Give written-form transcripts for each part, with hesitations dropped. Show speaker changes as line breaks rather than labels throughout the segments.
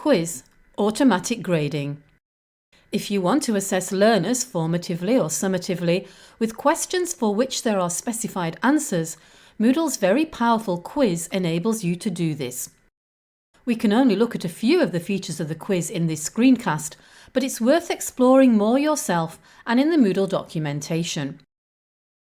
quiz, automatic grading. If you want to assess learners formatively or summatively with questions for which there are specified answers, Moodle's very powerful quiz enables you to do this. We can only look at a few of the features of the quiz in this screencast, but it's worth exploring more yourself and in the Moodle documentation.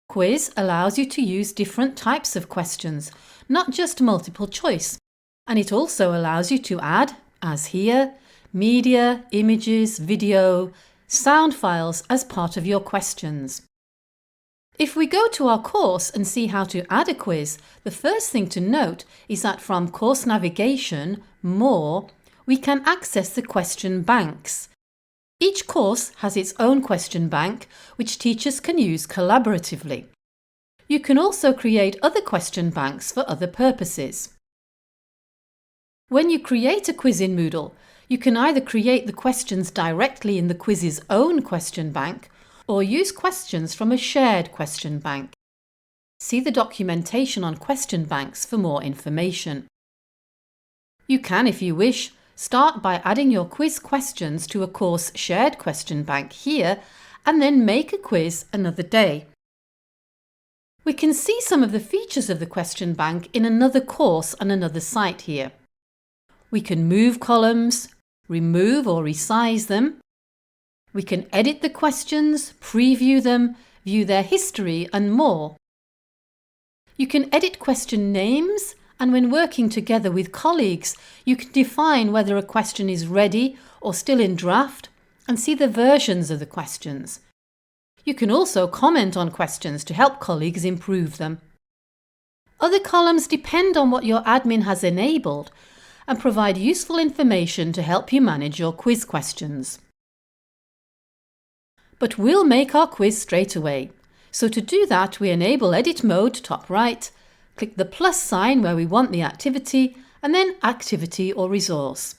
Quiz allows you to use different types of questions, not just multiple choice, and it also allows you to add, as here, media, images, video, sound files as part of your questions. If we go to our course and see how to add a quiz, the first thing to note is that from Course Navigation, More, we can access the question banks. Each course has its own question bank, which teachers can use collaboratively. You can also create other question banks for other purposes. When you create a quiz in Moodle, you can either create the questions directly in the quiz's own question bank or use questions from a shared question bank. See the documentation on question banks for more information. You can, if you wish, start by adding your quiz questions to a course shared question bank here and then make a quiz another day. We can see some of the features of the question bank in another course on another site here. We can move columns, remove or resize them. We can edit the questions, preview them, view their history and more. You can edit question names, and when working together with colleagues, you can define whether a question is ready or still in draft and see the versions of the questions. You can also comment on questions to help colleagues improve them. Other columns depend on what your admin has enabled and provide useful information to help you manage your quiz questions. But we'll make our quiz straight away. So to do that, we enable Edit Mode top right, click the plus sign where we want the activity, and then Activity or Resource.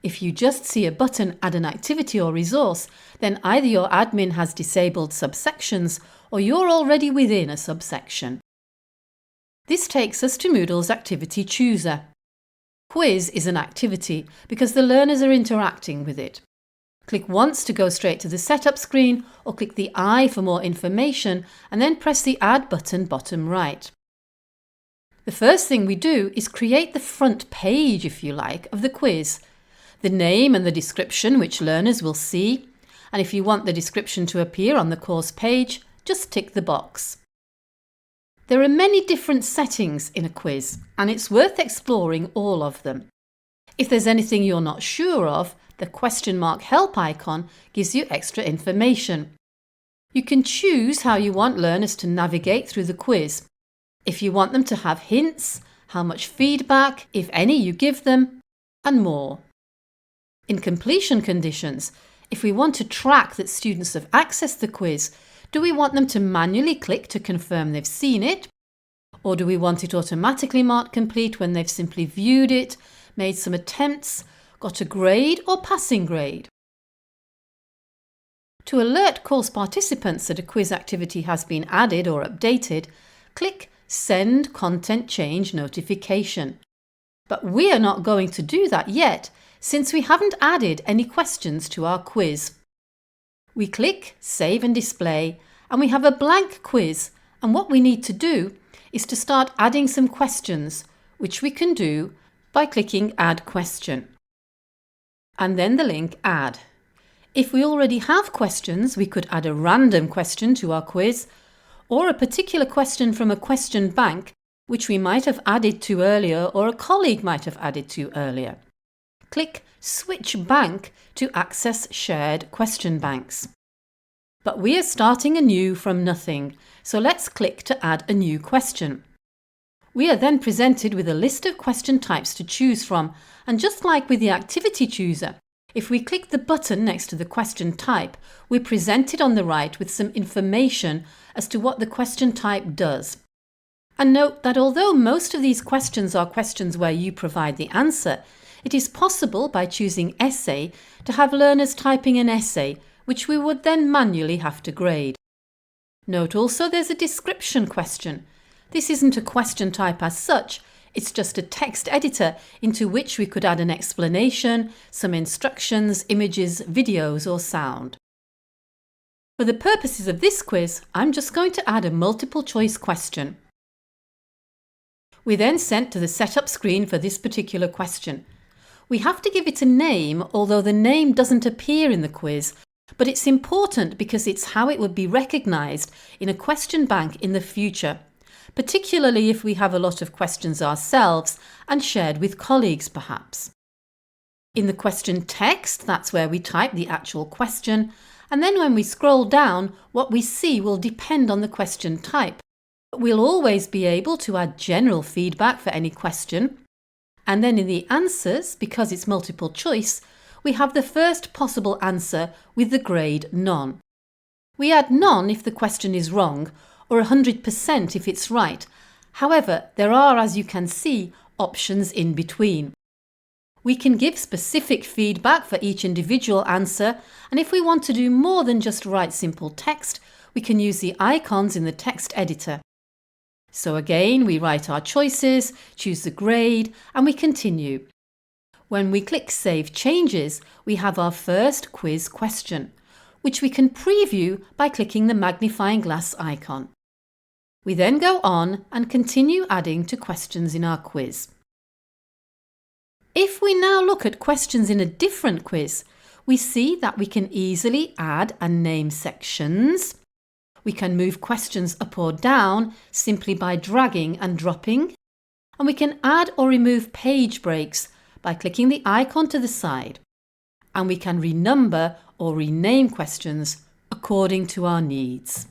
If you just see a button Add an activity or resource, then either your admin has disabled subsections or you're already within a subsection. This takes us to Moodle's Activity Chooser. Quiz is an activity because the learners are interacting with it. Click once to go straight to the setup screen, or click the I for more information and then press the Add button bottom right. The first thing we do is create the front page, if you like, of the quiz. The name and the description which learners will see, and if you want the description to appear on the course page, just tick the box. There are many different settings in a quiz, and it's worth exploring all of them. If there's anything you're not sure of, the question mark help icon gives you extra information. You can choose how you want learners to navigate through the quiz. If you want them to have hints, how much feedback, if any, you give them, and more. In completion conditions, if we want to track that students have accessed the quiz, do we want them to manually click to confirm they've seen it? Or do we want it automatically marked complete when they've simply viewed it, made some attempts, got a grade or passing grade? To alert course participants that a quiz activity has been added or updated, click Send Content Change Notification. But we are not going to do that yet, since we haven't added any questions to our quiz. We click Save and Display, and we have a blank quiz, and what we need to do is to start adding some questions, which we can do by clicking Add Question. And then the link Add. If we already have questions, we could add a random question to our quiz, or a particular question from a question bank, which we might have added to earlier or a colleague might have added to earlier. Click Switch Bank to access shared question banks. But we are starting anew from nothing, so let's click to add a new question. We are then presented with a list of question types to choose from, and just like with the Activity Chooser, if we click the button next to the question type, we're presented on the right with some information as to what the question type does. And note that although most of these questions are questions where you provide the answer, it is possible by choosing Essay to have learners typing an essay, which we would then manually have to grade. Note also there's a description question. This isn't a question type as such, It's just a text editor into which we could add an explanation, some instructions, images, videos or sound. For the purposes of this quiz, I'm just going to add a multiple choice question. We're then sent to the setup screen for this particular question. We have to give it a name, although the name doesn't appear in the quiz, but it's important because it's how it would be recognised in a question bank in the future, particularly if we have a lot of questions ourselves and shared with colleagues perhaps. In the question text, that's where we type the actual question, and then when we scroll down, what we see will depend on the question type. We'll always be able to add general feedback for any question, and then in the answers, because it's multiple choice, we have the first possible answer with the grade none. We add none if the question is wrong, or 100% if it's right. However, there are, as you can see, options in between. We can give specific feedback for each individual answer, and if we want to do more than just write simple text, we can use the icons in the text editor. So again, we write our choices, choose the grade, and we continue. When we click Save Changes, we have our first quiz question, which we can preview by clicking the magnifying glass icon. We then go on and continue adding to questions in our quiz. If we now look at questions in a different quiz, we see that we can easily add and name sections. We can move questions up or down simply by dragging and dropping. And we can add or remove page breaks by clicking the icon to the side. And we can renumber or rename questions according to our needs.